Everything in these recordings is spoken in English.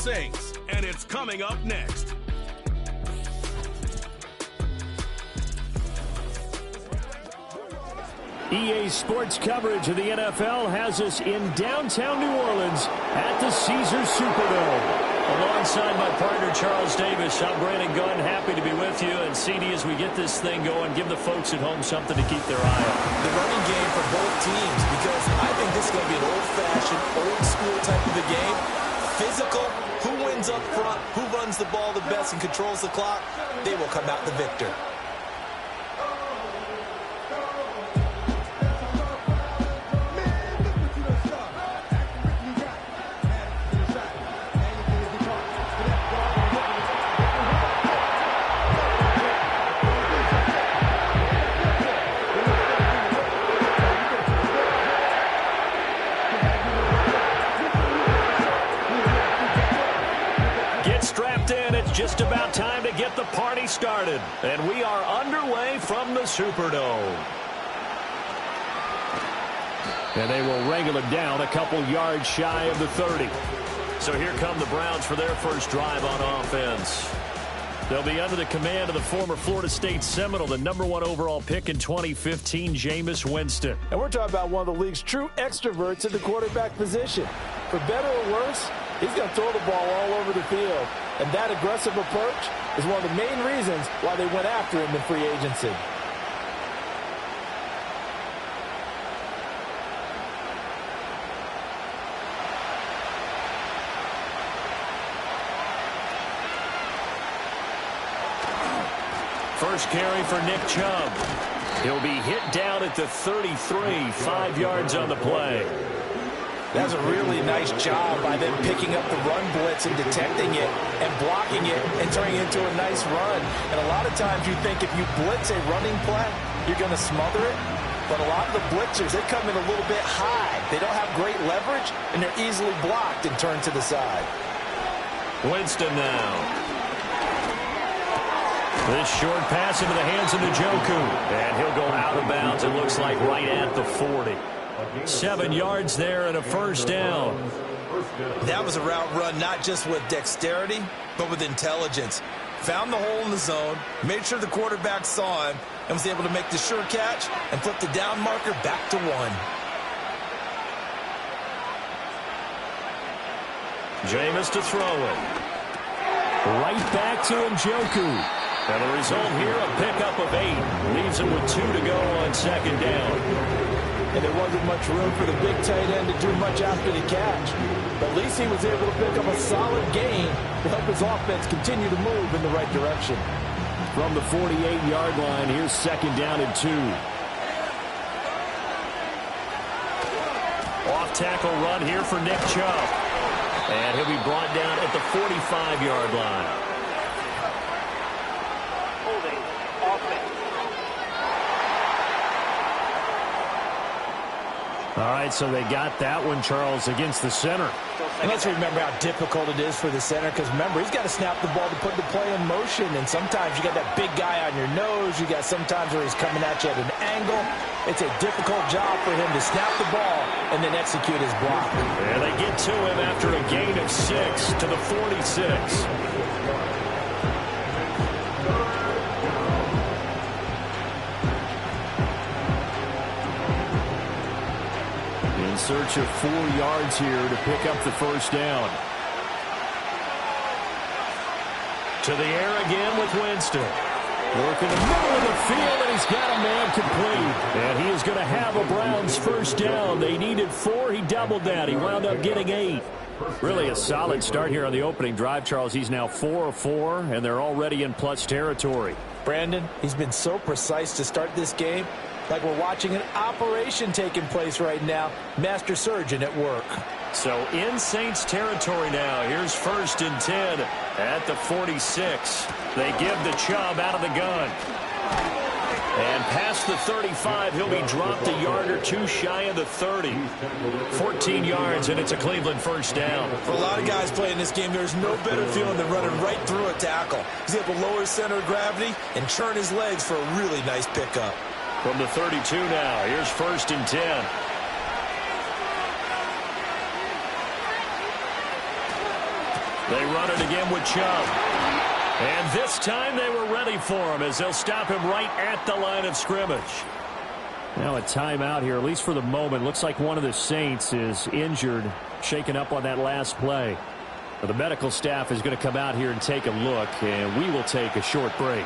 Saints, and it's coming up next. EA Sports coverage of the NFL has us in downtown New Orleans at the Caesars Superdome. Alongside my partner, Charles Davis, I'm Brandon Gunn, happy to be with you. And CD, as we get this thing going, give the folks at home something to keep their eye on. The running game for both teams, because I think this is going to be an old-fashioned, old-school type of a game. Physical, who wins up front, who runs the ball the best and controls the clock, they will come out the victor. Just about time to get the party started. And we are underway from the Superdome. And they will wrangle it down a couple yards shy of the 30. So here come the Browns for their first drive on offense. They'll be under the command of the former Florida State Seminole, the #1 overall pick in 2015, Jameis Winston. And we're talking about one of the league's true extroverts at the quarterback position. For better or worse, he's going to throw the ball all over the field. And that aggressive approach is one of the main reasons why they went after him in free agency. First carry for Nick Chubb. He'll be hit down at the 33, 5 yards on the play. That's a really nice job by them picking up the run blitz and detecting it and blocking it and turning it into a nice run. And a lot of times you think if you blitz a running play, you're going to smother it. But a lot of the blitzers, they come in a little bit high. They don't have great leverage, and they're easily blocked and turned to the side. Winston now. This short pass into the hands of Njoku. And he'll go out of bounds, it looks like right at the 40. 7 yards there and a first down. That was a route run not just with dexterity, but with intelligence. Found the hole in the zone, made sure the quarterback saw him, and was able to make the sure catch and flip the down marker back to 1. Jameis to throw it. Right back to Njoku. And the result here, a pickup of 8. Leaves him with 2 to go on second down. And there wasn't much room for the big tight end to do much after the catch. But at least he was able to pick up a solid gain to help his offense continue to move in the right direction. From the 48-yard line, here's second down and 2. Off-tackle run here for Nick Chubb. And he'll be brought down at the 45-yard line. All right, so they got that one, Charles, against the center. And let's remember how difficult it is for the center, because remember, he's got to snap the ball to put the play in motion, and sometimes you got that big guy on your nose. You got sometimes where he's coming at you at an angle. It's a difficult job for him to snap the ball and then execute his block. And they get to him after a gain of 6 to the 46. Search of 4 yards here to pick up the first down. To the air again with Winston. Working the middle of the field, and he's got a man complete. And he is going to have a Browns first down. They needed 4. He doubled that. He wound up getting 8. Really a solid start here on the opening drive, Charles. He's now 4 of 4, and they're already in plus territory. Brandon, he's been so precise to start this game. Like we're watching an operation taking place right now. Master surgeon at work. So in Saints territory now. Here's first and 10 at the 46. They give the Chubb out of the gun. And past the 35, he'll be dropped a yard or 2 shy of the 30. 14 yards, and it's a Cleveland first down. For a lot of guys playing this game, there's no better feeling than running right through a tackle. He's able to lower his center of gravity and churn his legs for a really nice pickup. From the 32 now, here's first and 10. They run it again with Chubb. And this time they were ready for him as they'll stop him right at the line of scrimmage. Now a timeout here, at least for the moment. Looks like one of the Saints is injured, shaken up on that last play. The medical staff is going to come out here and take a look, and we will take a short break.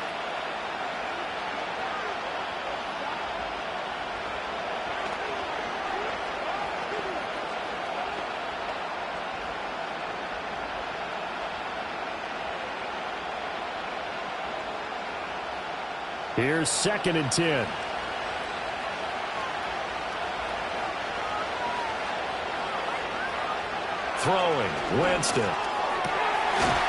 Here's 2nd and 10. Throwing, Winston.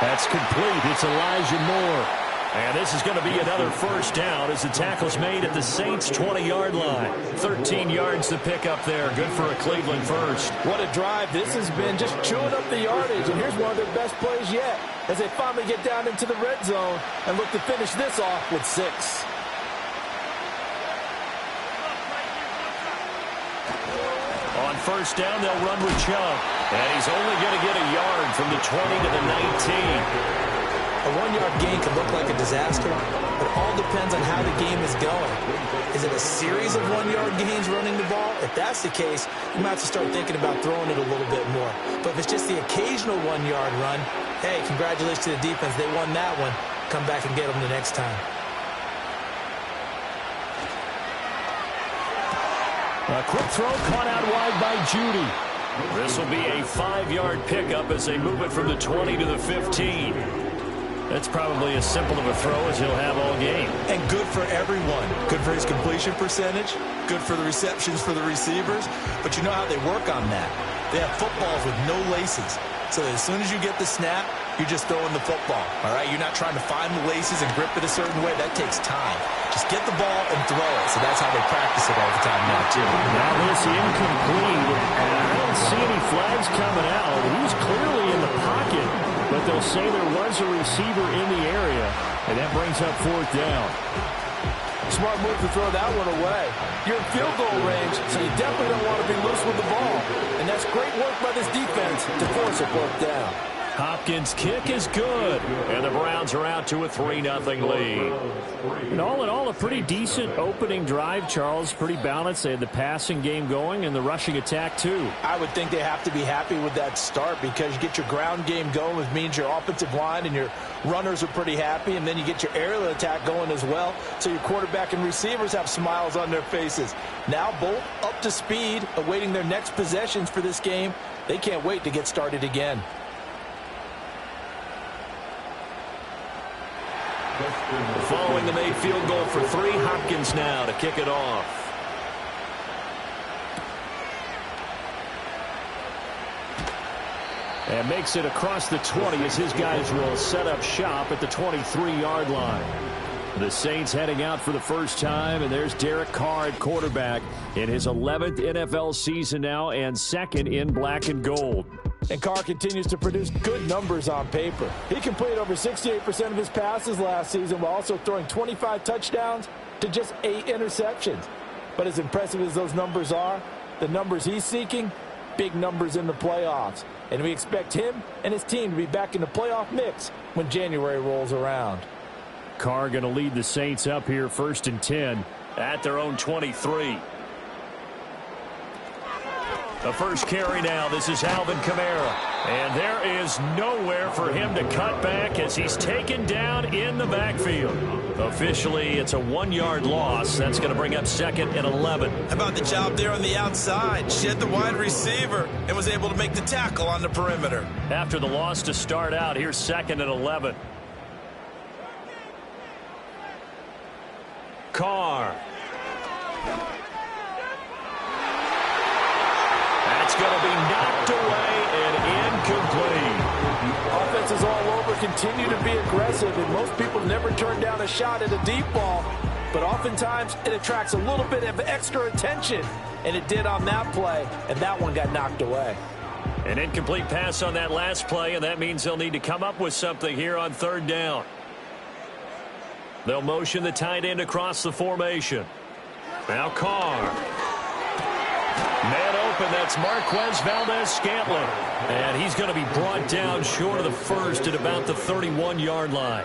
That's complete. It's Elijah Moore. And this is going to be another first down as the tackle's made at the Saints' 20-yard line. 13 yards to pick up there. Good for a Cleveland first. What a drive this has been, just chewing up the yardage. And here's one of their best plays yet as they finally get down into the red zone and look to finish this off with 6. On first down, they'll run with Chubb. And he's only going to get a yard from the 20 to the 19. A 1-yard gain can look like a disaster, but it all depends on how the game is going. Is it a series of 1-yard gains running the ball? If that's the case, you might have to start thinking about throwing it a little bit more. But if it's just the occasional 1-yard run, hey, congratulations to the defense. They won that one. Come back and get them the next time. A quick throw caught out wide by Judy. This will be a 5-yard pickup as they move it from the 20 to the 15. That's probably as simple of a throw as he'll have all game. And good for everyone. Good for his completion percentage. Good for the receptions for the receivers. But you know how they work on that. They have footballs with no laces. So as soon as you get the snap, you're just throwing the football. All right? You're not trying to find the laces and grip it a certain way. That takes time. Just get the ball and throw it. So that's how they practice it all the time now, too. Now this incomplete. And I don't see any flags coming out. He was clearly in the pocket. But they'll say there was a receiver in the area, and that brings up 4th down. Smart move to throw that one away. You're in field goal range, so you definitely don't want to be loose with the ball. And that's great work by this defense to force a 4th down. Hopkins' kick is good, and the Browns are out to a 3-0 lead. And all in all, a pretty decent opening drive, Charles. Pretty balanced. They had the passing game going and the rushing attack, too. I would think they have to be happy with that start because you get your ground game going, which means your offensive line and your runners are pretty happy, and then you get your aerial attack going as well, so your quarterback and receivers have smiles on their faces. Now both up to speed, awaiting their next possessions for this game. They can't wait to get started again. Following the made field goal for 3, Hopkins now to kick it off. And makes it across the 20 as his guys will set up shop at the 23-yard line. The Saints heading out for the first time, and there's Derek Carr at quarterback in his 11th NFL season now and 2nd in black and gold. And Carr continues to produce good numbers on paper. He completed over 68% of his passes last season while also throwing 25 touchdowns to just 8 interceptions. But as impressive as those numbers are, the numbers he's seeking, big numbers in the playoffs. And we expect him and his team to be back in the playoff mix when January rolls around. Carr going to lead the Saints up here 1st and 10 at their own 23. The first carry now. This is Alvin Kamara. And there is nowhere for him to cut back as he's taken down in the backfield. Officially, it's a 1-yard loss. That's going to bring up 2nd and 11. How about the job there on the outside? Shed the wide receiver and was able to make the tackle on the perimeter. After the loss to start out, here's 2nd and 11. Carr. That's going to be knocked away and incomplete. Offenses all over continue to be aggressive, and most people never turn down a shot at a deep ball. But oftentimes, it attracts a little bit of extra attention, and it did on that play, and that one got knocked away. An incomplete pass on that last play, and that means they'll need to come up with something here on 3rd down. They'll motion the tight end across the formation. Now Carr. Man open. That's Marquez Valdez-Scantling. And he's going to be brought down short of the first at about the 31-yard line.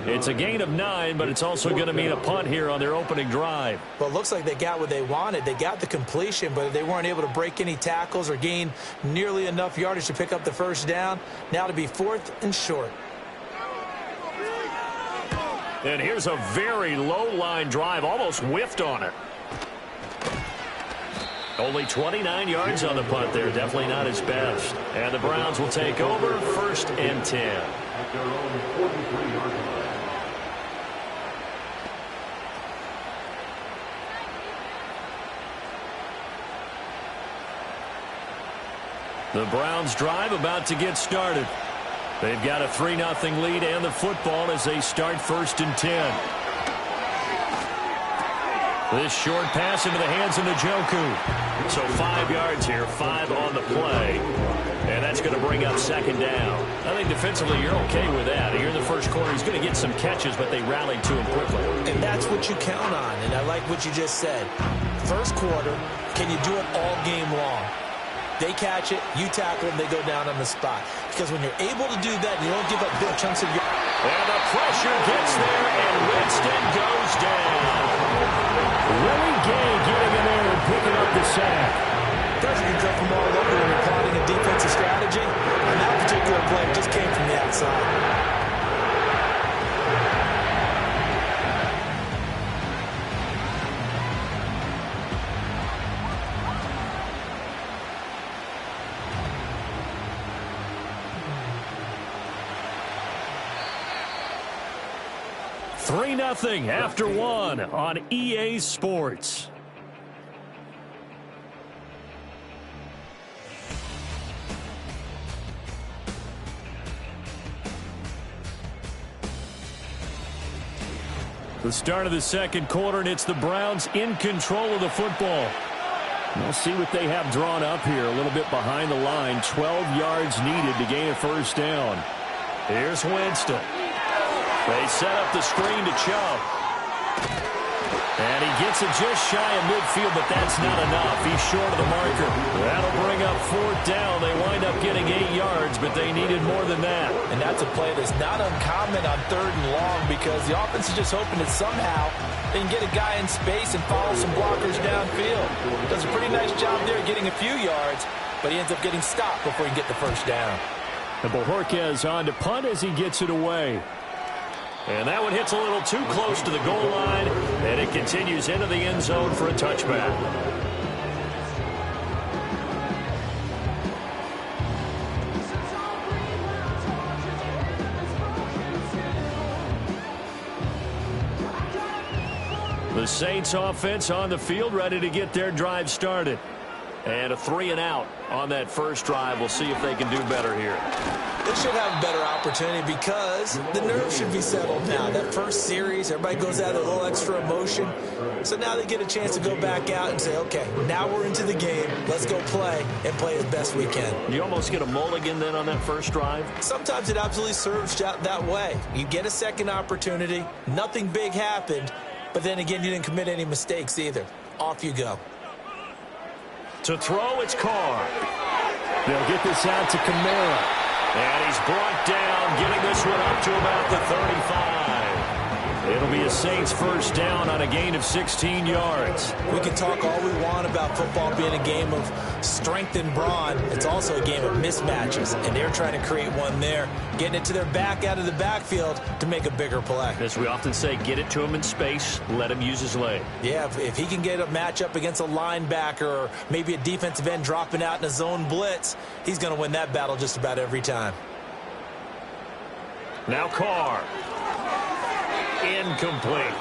It's a gain of 9, but it's also going to mean a punt here on their opening drive. Well, it looks like they got what they wanted. They got the completion, but they weren't able to break any tackles or gain nearly enough yardage to pick up the first down. Now to be 4th and short. And here's a very low-line drive, almost whiffed on it. Only 29 yards on the punt there, definitely not his best. And the Browns will take over, 1st and 10. The Browns drive about to get started. They've got a 3-0 lead and the football as they start 1st and 10. This short pass into the hands of Njoku. So 5 yards here, 5 on the play. And that's going to bring up 2nd down. I think defensively you're okay with that. Here in the first quarter, he's going to get some catches, but they rallied to him quickly. And that's what you count on, and I like what you just said. First quarter, can you do it all game long? They catch it, you tackle them, they go down on the spot. Because when you're able to do that, you don't give up big chunks of your... And the pressure gets there, and Winston goes down. Willie Gay getting in there and picking up the sack. Pressure can come from all over when you're plotting a defensive strategy. And that particular play just came from the outside. Nothing after 1 on EA Sports. The start of the second quarter, and it's the Browns in control of the football. We'll see what they have drawn up here. A little bit behind the line. 12 yards needed to gain a first down. Here's Winston. They set up the screen to Chubb. And he gets it just shy of midfield, but that's not enough. He's short of the marker. That'll bring up 4th down. They wind up getting 8 yards, but they needed more than that. And that's a play that's not uncommon on 3rd and long because the offense is just hoping that somehow they can get a guy in space and follow some blockers downfield. Does a pretty nice job there getting a few yards, but he ends up getting stopped before he can get the first down. And Bojorquez on to punt as he gets it away. And that one hits a little too close to the goal line, and it continues into the end zone for a touchback. The Saints offense on the field, ready to get their drive started. And a 3-and-out on that first drive. We'll see if they can do better here. They should have a better opportunity because the nerves should be settled now. That first series, everybody goes out with a little extra emotion. So now they get a chance to go back out and say, okay, now we're into the game. Let's go play and play as best we can. You almost get a mulligan then on that first drive? Sometimes it absolutely serves out that way. You get a second opportunity. Nothing big happened. But then again, you didn't commit any mistakes either. Off you go. To throw, it's Carr. They'll get this out to Kamara. And he's brought down, getting this one up to about the 35. It'll be a Saints first down on a gain of 16 yards. We can talk all we want about football being a game of strength and brawn. It's also a game of mismatches, and they're trying to create one there, getting it to their back out of the backfield to make a bigger play. As we often say, get it to him in space, let him use his leg. Yeah, if he can get a matchup against a linebacker or maybe a defensive end dropping out in a zone blitz, he's going to win that battle just about every time. Now Carr. Incomplete.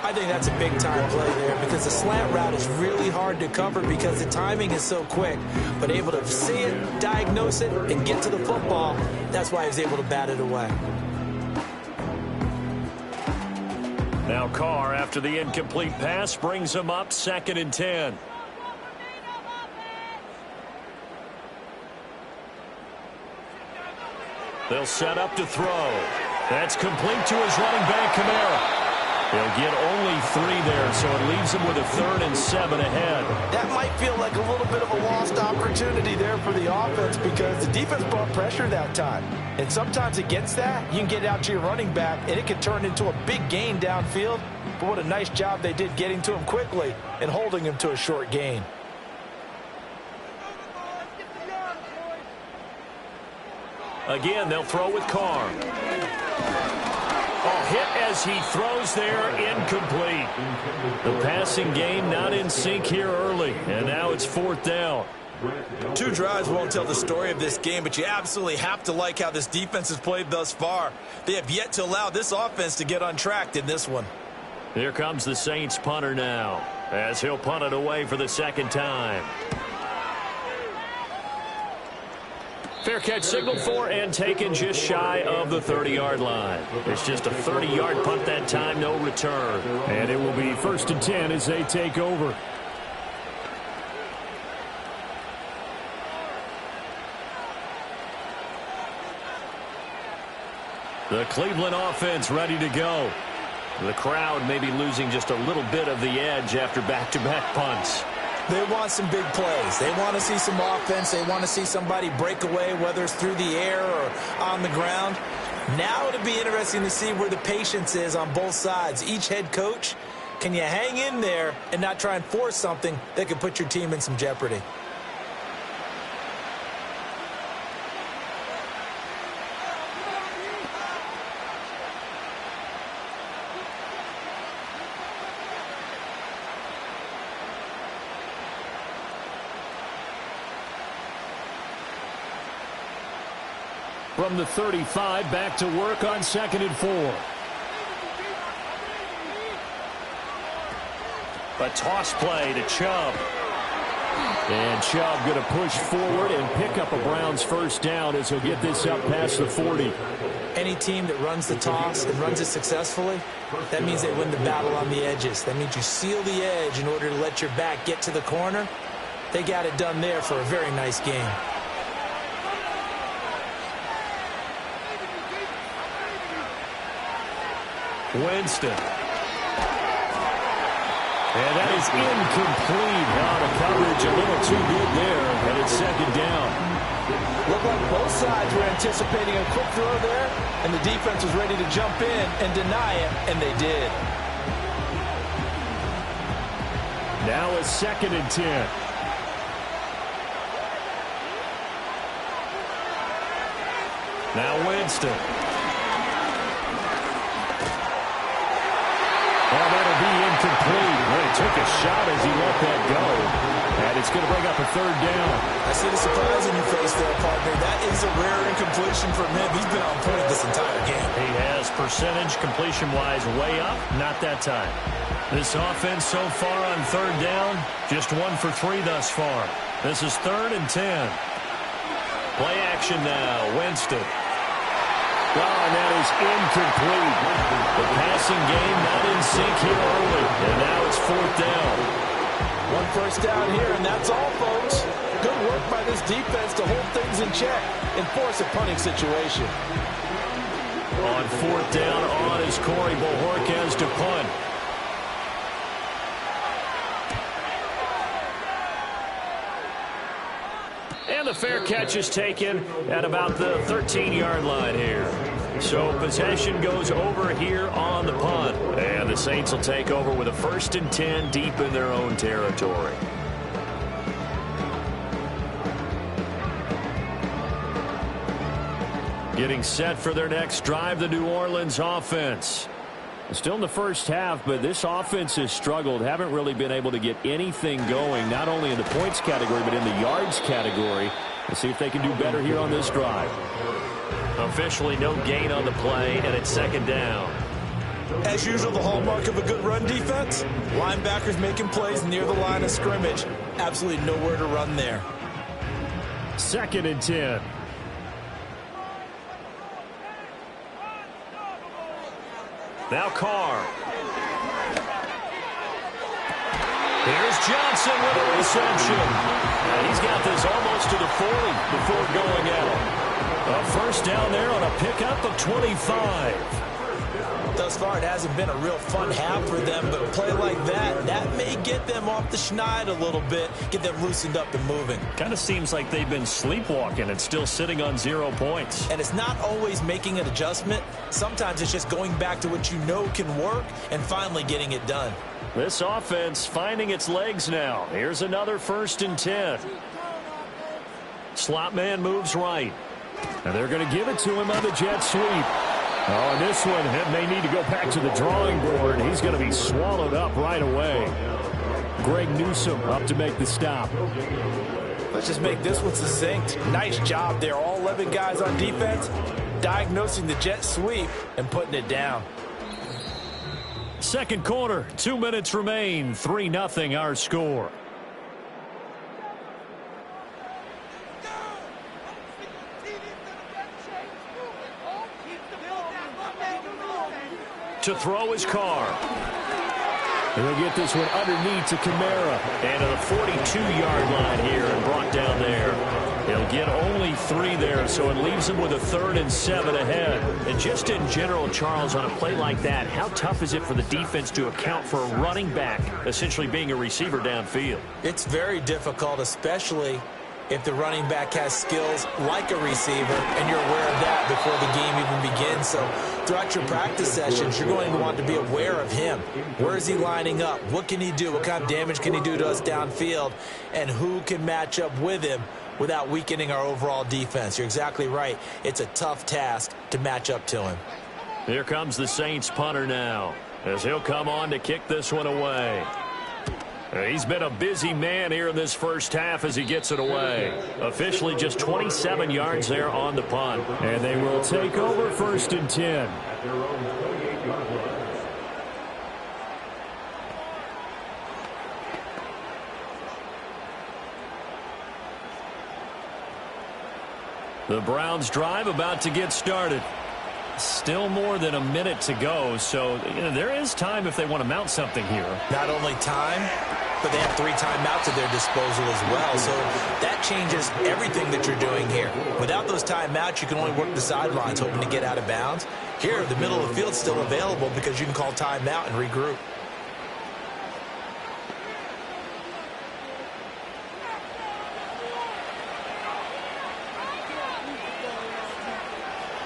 I think that's a big-time play there because the slant route is really hard to cover because the timing is so quick. But able to see it, diagnose it, and get to the football, that's why he was able to bat it away. Now Carr, after the incomplete pass, brings him up 2nd and 10. They'll set up to throw. That's complete to his running back, Kamara. He'll get only 3 there, so it leaves him with a 3rd and 7 ahead. That might feel like a little bit of a lost opportunity there for the offense because the defense brought pressure that time. And sometimes against that, you can get out to your running back, and it can turn into a big gain downfield. But what a nice job they did getting to him quickly and holding him to a short gain. Again, they'll throw with Carr. Oh, hit as he throws there, incomplete. The passing game not in sync here early, and now it's 4th down. 2 drives won't tell the story of this game, but you absolutely have to like how this defense has played thus far. They have yet to allow this offense to get untracked in this one. Here comes the Saints punter now, as he'll punt it away for the 2nd time. Fair catch signaled for and taken just shy of the 30-yard line. It's just a 30-yard punt that time, no return. And it will be 1st and 10 as they take over. The Cleveland offense ready to go. The crowd may be losing just a little bit of the edge after back-to-back punts. They want some big plays. They want to see some offense. They want to see somebody break away, whether it's through the air or on the ground. Now it'll be interesting to see where the patience is on both sides. Each head coach, can you hang in there and not try and force something that could put your team in some jeopardy? From the 35, back to work on 2nd and 4. A toss play to Chubb. And Chubb going to push forward and pick up a Browns 1st down as he'll get this up past the 40. Any team that runs the toss and runs it successfully, that means they win the battle on the edges. That means you seal the edge in order to let your back get to the corner. They got it done there for a very nice game. Winston. And that is incomplete. Out of coverage, a little too good there, and it's 2nd down. Looked like both sides were anticipating a quick throw there, and the defense was ready to jump in and deny it, and they did. Now it's 2nd and 10. Now Winston. Oh, that'll be incomplete. Well, he took a shot as he let that go. And it's going to bring up a 3rd down. I see the surprise in your face there, partner. That is a rare incompletion from him. He's been on point this entire game. He has percentage completion-wise way up. Not that time. This offense so far on 3rd down, just 1 for 3 thus far. This is 3rd and 10. Play action now. Winston. Oh, and that is incomplete. The passing game not in sync here early. And now it's 4th down. 1 first down here, and that's all, folks. Good work by this defense to hold things in check and force a punting situation. On 4th down, on is Corey Bojorquez to punt. And the fair catch is taken at about the 13-yard line here. So possession goes over here on the punt. And the Saints will take over with a 1st and 10 deep in their own territory. Getting set for their next drive, the New Orleans offense. Still in the first half, but this offense has struggled. Haven't really been able to get anything going, not only in the points category, but in the yards category. Let's see if they can do better here on this drive. Officially no gain on the play, and it's 2nd down. As usual, the hallmark of a good run defense, linebackers making plays near the line of scrimmage. Absolutely nowhere to run there. 2nd and 10. Now Carr. Here's Johnson with a reception. And he's got this almost to the 40 before going out. A 1st down there on a pickup of 25. Thus far, it hasn't been a real fun half for them, but a play like that may get them off the schneid a little bit, get them loosened up and moving. Kind of seems like they've been sleepwalking and still sitting on 0 points. And it's not always making an adjustment. Sometimes it's just going back to what you know can work and finally getting it done. This offense finding its legs now. Here's another 1st and 10. Slot man moves right. And they're going to give it to him on the jet sweep. Oh, and this one may need to go back to the drawing board. He's going to be swallowed up right away. Greg Newsome up to make the stop. Let's just make this one succinct. Nice job there. All 11 guys on defense diagnosing the jet sweep and putting it down. Second quarter, 2 minutes remain. 3-0 our score. To throw his car. And they'll get this one underneath to Kamara. And to the 42-yard line here and brought down there. He'll get only 3 there, so it leaves him with a 3rd and 7 ahead. And just in general, Charles, on a play like that, how tough is it for the defense to account for a running back essentially being a receiver downfield? It's very difficult, especially if the running back has skills like a receiver, and you're aware of that before the game even begins. So throughout your practice sessions, you're going to want to be aware of him. Where is he lining up? What can he do? What kind of damage can he do to us downfield? And who can match up with him without weakening our overall defense? You're exactly right. It's a tough task to match up to him. Here comes the Saints punter now, as he'll come on to kick this one away. He's been a busy man here in this first half as he gets it away. Officially just 27 yards there on the punt. And they will take over 1st and 10. The Browns drive about to get started. Still more than a minute to go, so there is time if they want to mount something here. Not only time, but they have 3 timeouts at their disposal as well, so that changes everything that you're doing here. Without those timeouts, you can only work the sidelines hoping to get out of bounds. Here, the middle of the field's still available because you can call timeout and regroup.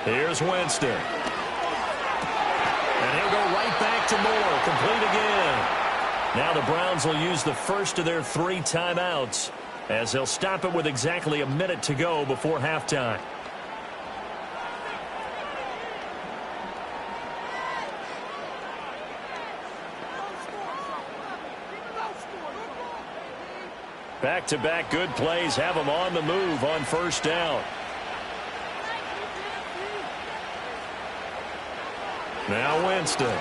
Here's Winston. And he'll go right back to Moore. Complete again. Now the Browns will use the first of their 3 timeouts as they'll stop it with exactly a minute to go before halftime. Back-to-back good plays have them on the move on 1st down. Now Winston.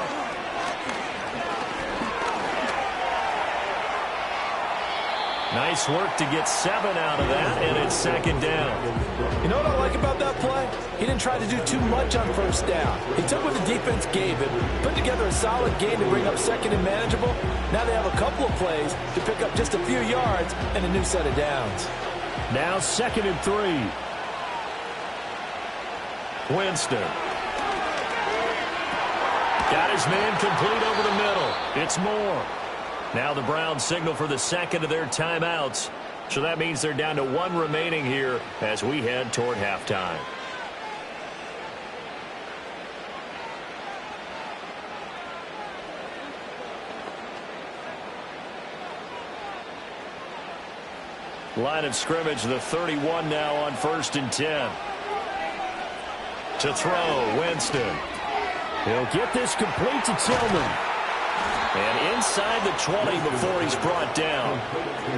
Nice work to get 7 out of that, and it's 2nd down. You know what I like about that play? He didn't try to do too much on 1st down. He took what the defense gave him, put together a solid game to bring up 2nd and manageable. Now they have a couple of plays to pick up just a few yards and a new set of downs. Now 2nd and 3. Winston. Got his man complete over the middle. It's Moore. Now the Browns signal for the 2nd of their timeouts. So that means they're down to 1 remaining here as we head toward halftime. Line of scrimmage, the 31 now on 1st and 10. To throw, Winston. He'll get this complete to Tillman. And inside the 20 before he's brought down.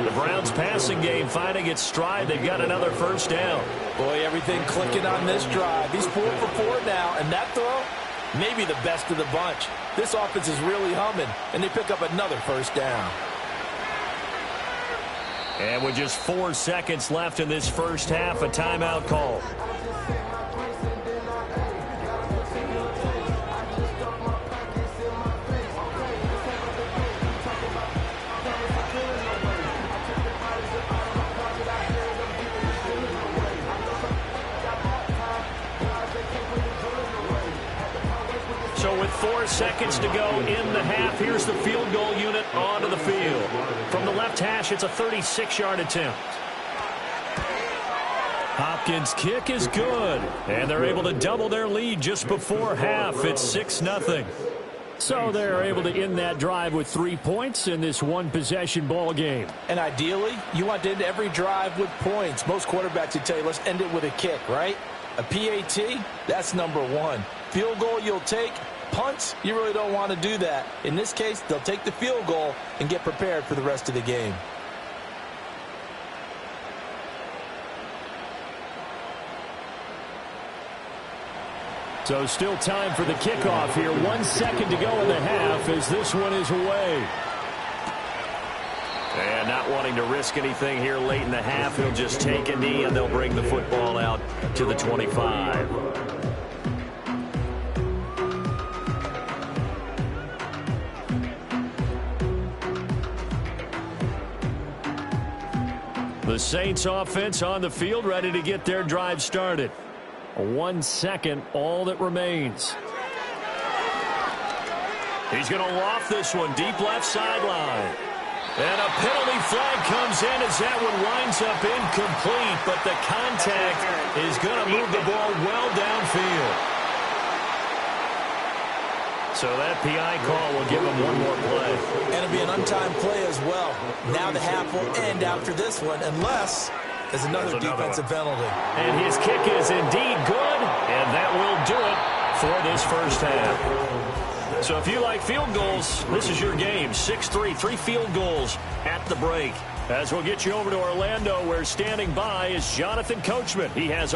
The Browns passing game finding its stride. They've got another 1st down. Boy, everything clicking on this drive. He's 4 for 4 now, and that throw, maybe the best of the bunch. This offense is really humming, and they pick up another 1st down. And with just 4 seconds left in this first half, a timeout call. So with 4 seconds to go in the half, here's the field goal unit onto the field. From the left hash, it's a 36-yard attempt. Hopkins' kick is good, and they're able to double their lead just before half. It's 6-0. So they're able to end that drive with 3 points in this one-possession ball game. And ideally, you want to end every drive with points. Most quarterbacks would tell you, let's end it with a kick, right? A PAT, that's number 1. Field goal you'll take. Punts, you really don't want to do that. In this case, they'll take the field goal and get prepared for the rest of the game. So still time for the kickoff here. 1 second to go in the half as this one is away. And not wanting to risk anything here late in the half, he'll just take a knee and they'll bring the football out to the 25. The Saints offense on the field, ready to get their drive started. 1 second, all that remains. He's going to loft this one deep left sideline. And a penalty flag comes in as that one winds up incomplete, but the contact is going to move the ball well downfield. So that PI call will give him one more play. And it'll be an untimed play as well. Now the half will end after this one, unless there's another defensive penalty. And his kick is indeed good, and that will do it for this first half. So if you like field goals, this is your game. 6-3, 3 field goals at the break. As we'll get you over to Orlando, where standing by is Jonathan Coachman. He has our